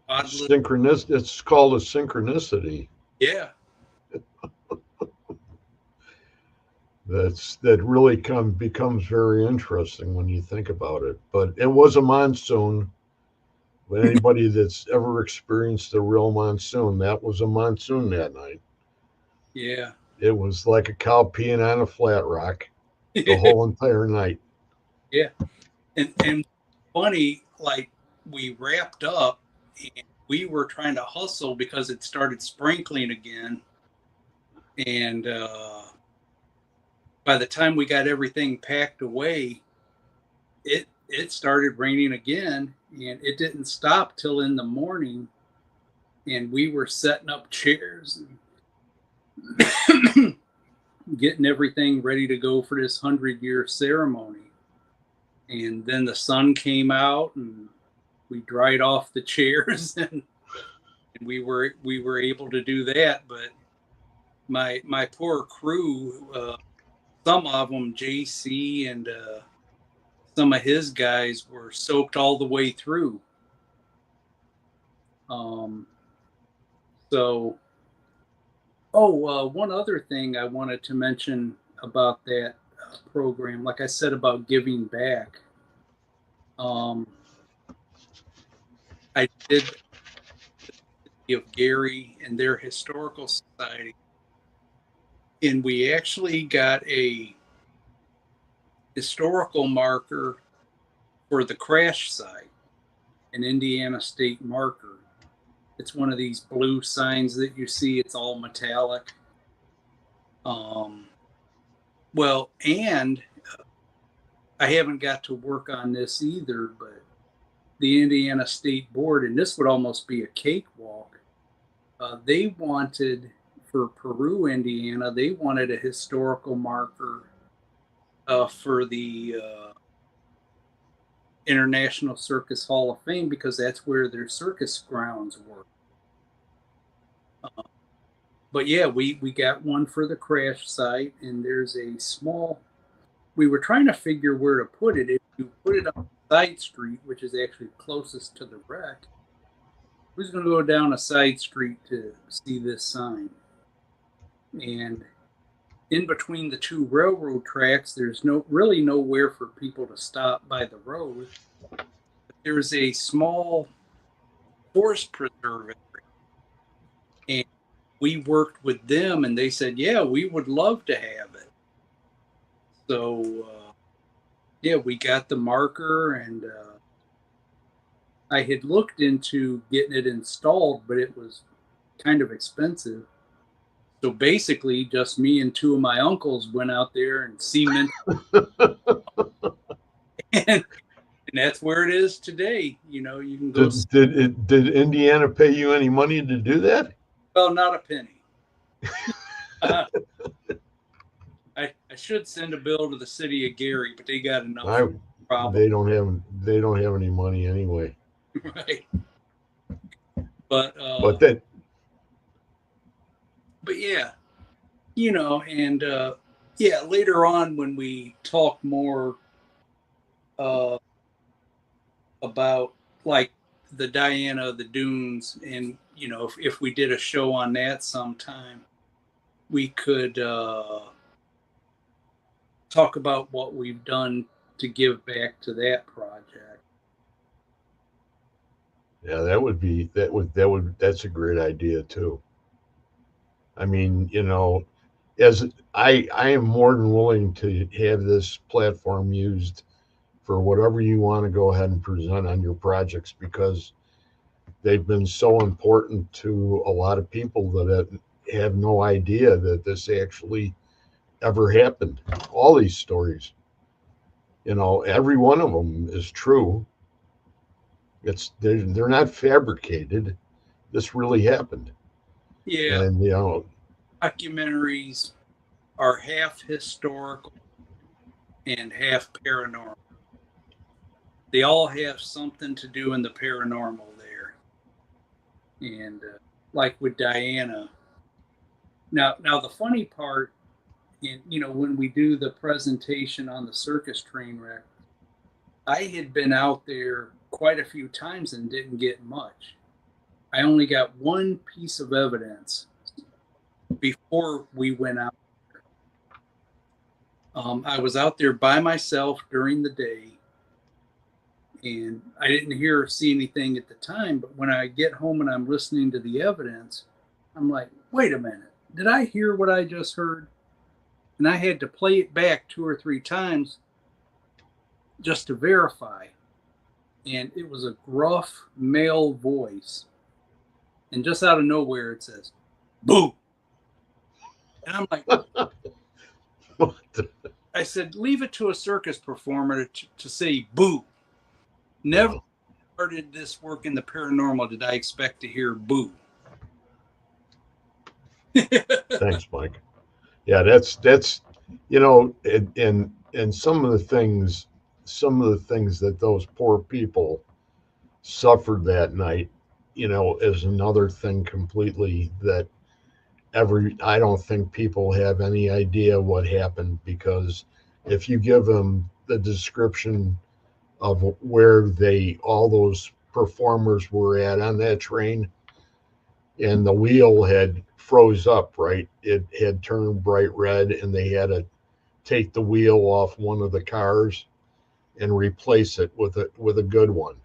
odd synchronicity. It's called a synchronicity. Yeah. That really becomes very interesting when you think about it. But it was a monsoon. But anybody that's ever experienced a real monsoon, that was a monsoon that night. Yeah. It was like a cow peeing on a flat rock the whole entire night. Yeah. And funny, like we wrapped up and we were trying to hustle because it started sprinkling again. And by the time we got everything packed away, it started raining again, and it didn't stop till in the morning. And we were setting up chairs and getting everything ready to go for this 100-year ceremony. And then the sun came out, and we dried off the chairs, and we were able to do that. But my poor crew, some of them, JC and some of his guys, were soaked all the way through. One other thing I wanted to mention about that program, like I said about giving back. I did give Gary and their historical society, and we actually got a historical marker for the crash site, an Indiana state marker. It's one of these blue signs that you see. It's all metallic. And I haven't got to work on this either, but the Indiana State Board, and this would almost be a cakewalk, they wanted, for Peru, Indiana, they wanted a historical marker for the International Circus Hall of Fame, because that's where their circus grounds were. But yeah, we got one for the crash site, and there's a small, we were trying to figure where to put it. If you put it on a side street, which is actually closest to the wreck, who's going to go down a side street to see this sign? And in between the two railroad tracks, there's really nowhere for people to stop by the road. There's a small forest preserve area, and we worked with them, and they said, yeah, we would love to have it. So we got the marker, and I had looked into getting it installed, but it was kind of expensive. So basically, just me and two of my uncles went out there and cemented, and that's where it is today. You know, you can go. Did Indiana pay you any money to do that? Well, not a penny. I should send a bill to the city of Gary, but they got enough. Problem. they don't have any money anyway. Right. But But that but yeah, and yeah, later on when we talk more uh, about like the Diana, the Dunes, and if we did a show on that sometime, we could talk about what we've done to give back to that project. yeah, that's a great idea too. I mean, as I am more than willing to have this platform used for whatever you want to go ahead and present on your projects because they've been so important to a lot of people that have no idea that this actually ever happened. All these stories, every one of them is true. They're not fabricated. This really happened, Yeah, and documentaries are half historical and half paranormal. They all have something to do in the paranormal there. And like with Diana. Now the funny part, when we do the presentation on the circus train wreck, I had been out there quite a few times and didn't get much. I only got one piece of evidence before we went out. I was out there by myself during the day, and I didn't hear or see anything at the time. But when I get home and I'm listening to the evidence, I'm like, wait a minute, did I hear what I just heard? And I had to play it back 2 or 3 times just to verify. And it was a gruff male voice. And just out of nowhere, it says, boo. And I'm like, I said, leave it to a circus performer to say boo. Never started this work in the paranormal did I expect to hear boo. Thanks, Mike. Yeah, that's and some of the things that those poor people suffered that night, is another thing completely that I don't think people have any idea what happened because if you give them the description of where all those performers were at on that train and the wheel had froze up, right? It had turned bright red and they had to take the wheel off one of the cars and replace it with a good one.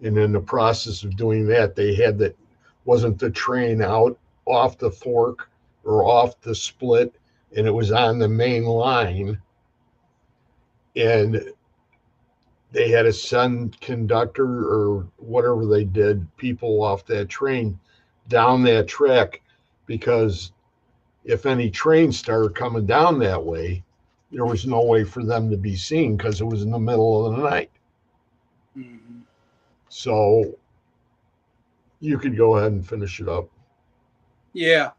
And in the process of doing that, they had that wasn't the train out off the fork or off the split, and it was on the main line. And they had to send conductor or whatever they did, people off that train down that track because if any trains started coming down that way, there was no way for them to be seen because it was in the middle of the night. Mm-hmm. So you could go ahead and finish it up. Yeah.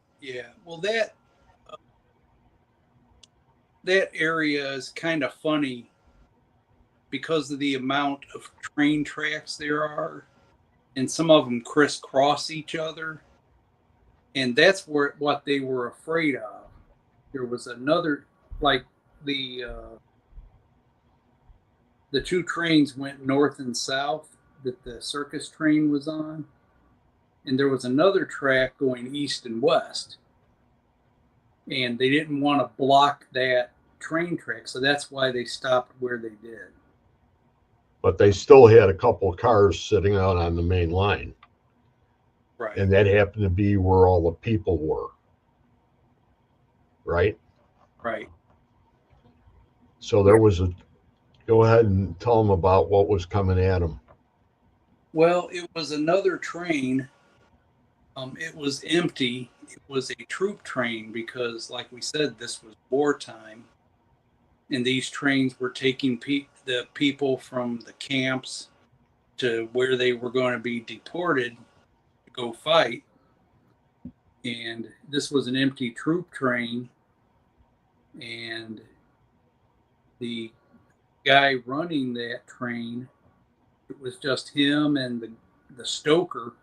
Well, that area is kind of funny because of the amount of train tracks there are, and some of them crisscross each other, and that's what they were afraid of. There was another, like the the two trains went north and south that the circus train was on, and there was another track going east and west, and they didn't want to block that train track, so that's why they stopped where they did. But they still had a couple of cars sitting out on the main line. Right. And that happened to be where all the people were. Right? Right. So go ahead and tell them about what was coming at them. Well, it was another train. It was empty. It was a troop train because, like we said, this was wartime. And these trains were taking the people from the camps to where they were going to be deported to go fight. And this was an empty troop train. And the guy running that train, it was just him and the stoker,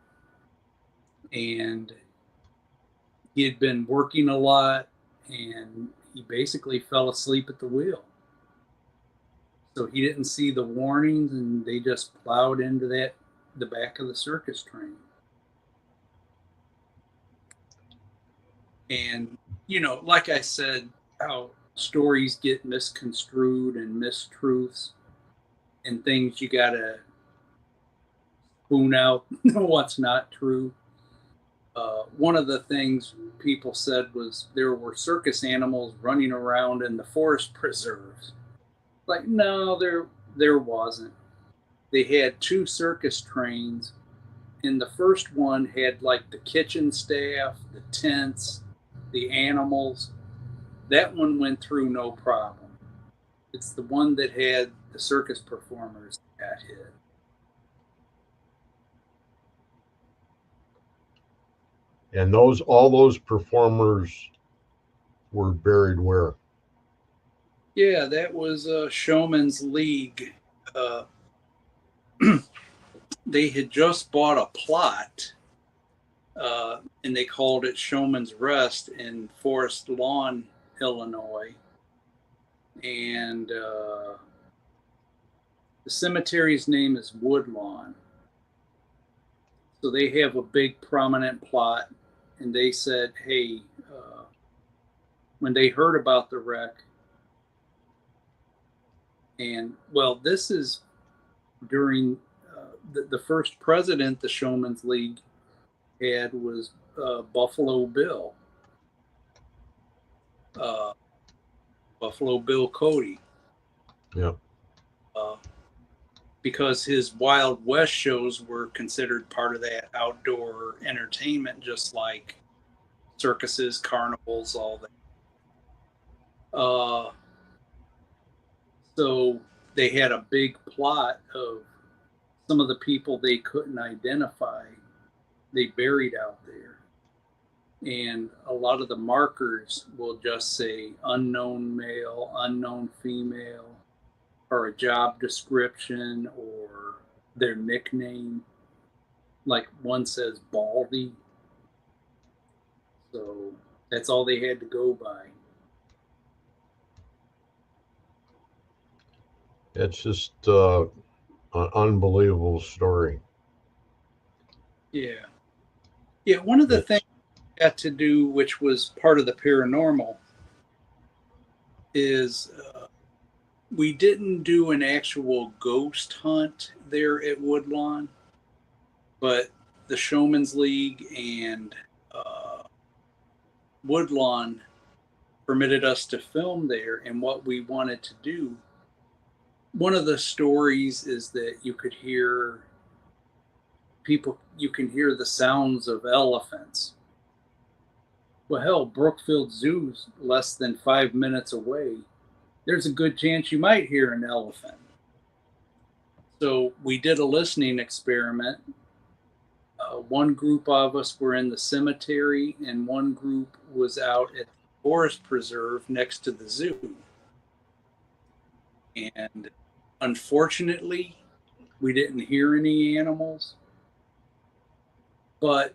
and he had been working a lot, and he basically fell asleep at the wheel. So he didn't see the warnings, and they just plowed into the back of the circus train. And, like I said, how stories get misconstrued and mistruths and things you got to spoon out what's not true. One of the things people said was there were circus animals running around in the forest preserves. Like, no, there wasn't. They had 2 circus trains, and the first one had like the kitchen staff, the tents, the animals. That one went through no problem. It's the one that had the circus performers that got hit. And all those performers were buried where? Yeah, that was Showman's League. They had just bought a plot, and they called it Showman's Rest in Forest Lawn, Illinois. And the cemetery's name is Woodlawn. So they have a big prominent plot, and they said, hey, when they heard about the wreck, and well, this is during the first president the Showman's League had was Buffalo Bill. Buffalo Bill Cody. Yeah. Because his Wild West shows were considered part of that outdoor entertainment, just like circuses, carnivals, all that. So they had a big plot of some of the people they couldn't identify. They buried out there. And a lot of the markers will just say unknown male, unknown female, or a job description or their nickname. Like one says Baldy. So that's all they had to go by. It's just an unbelievable story. Yeah. Yeah, one of the things I got to do, which was part of the paranormal, is we didn't do an actual ghost hunt there at Woodlawn, but the Showman's League and Woodlawn permitted us to film there. And what we wanted to do, one of the stories is that you can hear the sounds of elephants. Well, hell, Brookfield Zoo's less than 5 minutes away. There's a good chance you might hear an elephant. So we did a listening experiment. One group of us were in the cemetery, and one group was out at the forest preserve next to the zoo. And unfortunately, we didn't hear any animals. But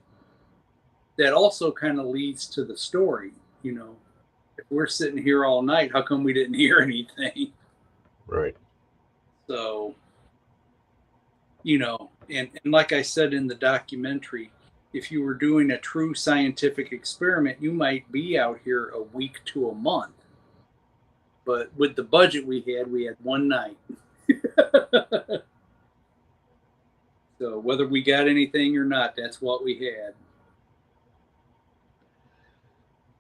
that also kind of leads to the story. If we're sitting here all night, how come we didn't hear anything? Right. So, and like I said in the documentary, if you were doing a true scientific experiment, you might be out here a week to a month. But with the budget we had one night. So whether we got anything or not, that's what we had.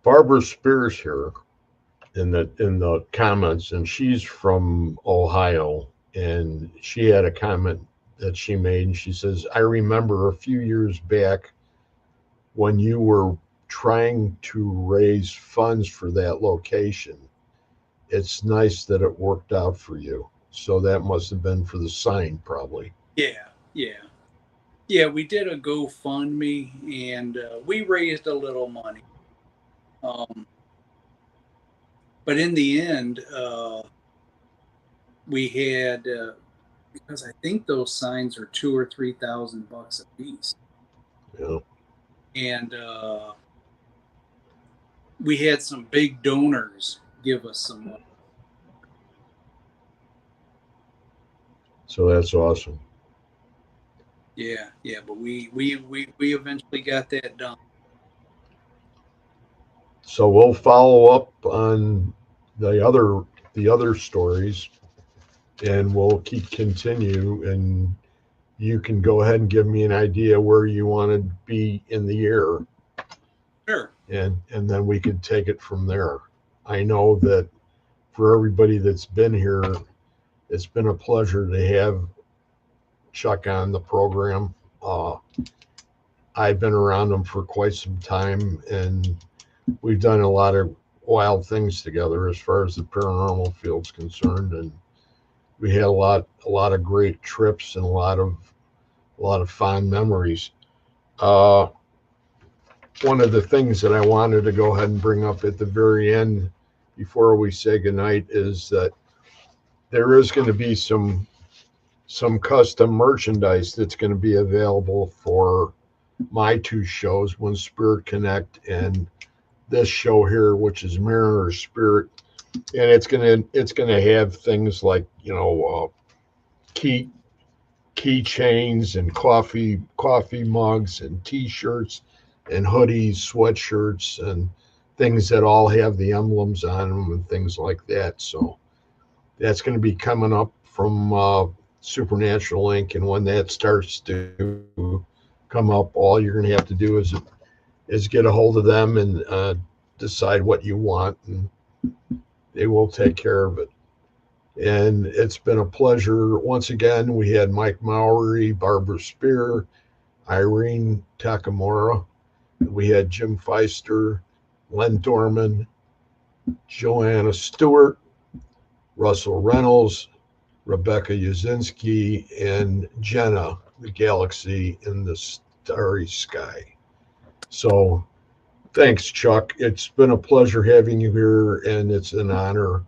Barbara Spears here in the comments, and she's from Ohio, and she had a comment that she made, and she says, I remember a few years back when you were trying to raise funds for that location. It's nice that it worked out for you. So that must have been for the sign, probably. Yeah, we did a GoFundMe, and we raised a little money. But in the end, we had because I think those signs are $2,000 or $3,000 a piece. Yeah. And we had some big donors give us some money. So that's awesome. Yeah, but we eventually got that done. So we'll follow up on the other stories, and we'll continue. And you can go ahead and give me an idea where you want to be in the year. Sure. And then we could take it from there. I know that for everybody that's been here, it's been a pleasure to have Chuck on the program. I've been around him for quite some time, and we've done a lot of wild things together as far as the paranormal field's concerned, and we had a lot of great trips and a lot of fond memories. One of the things that I wanted to go ahead and bring up at the very end before we say goodnight is that there is going to be some custom merchandise that's going to be available for my two shows, One Spirit Connect and this show here, which is Mariner Spirit. And it's gonna have things like, keychains and coffee mugs and T-shirts and hoodies, sweatshirts, and things that all have the emblems on them and things like that. So that's going to be coming up from Supernatural Inc. And when that starts to come up, all you're going to have to do is get a hold of them and decide what you want, and they will take care of it. And it's been a pleasure. Once again, we had Mike Mowry, Barbara Spear, Irene Takamura. We had Jim Feister, Len Dorman, Joanna Stewart, Russell Reynolds, Rebecca Yazinski, and Jenna, the Galaxy in the Starry Sky. So thanks, Chuck. It's been a pleasure having you here, and it's an honor.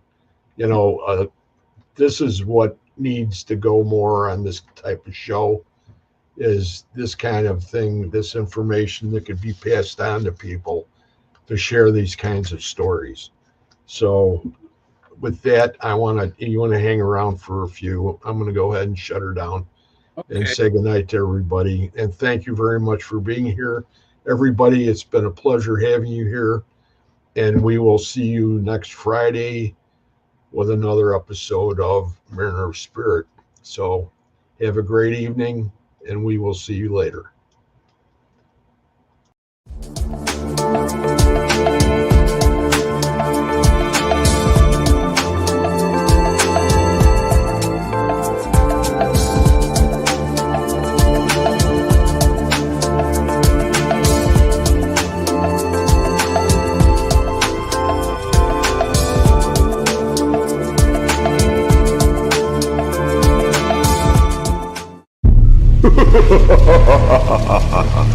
This is what needs to go more on this type of show, is this kind of thing, this information that could be passed on to people to share these kinds of stories. So with that, you want to hang around for a few. I'm going to go ahead and shut her down. Okay. And say goodnight to everybody. And thank you very much for being here. Everybody, it's been a pleasure having you here. And we will see you next Friday with another episode of Mariner Spirit. So have a great evening, and we will see you later. Ha ha ha ha ha ha.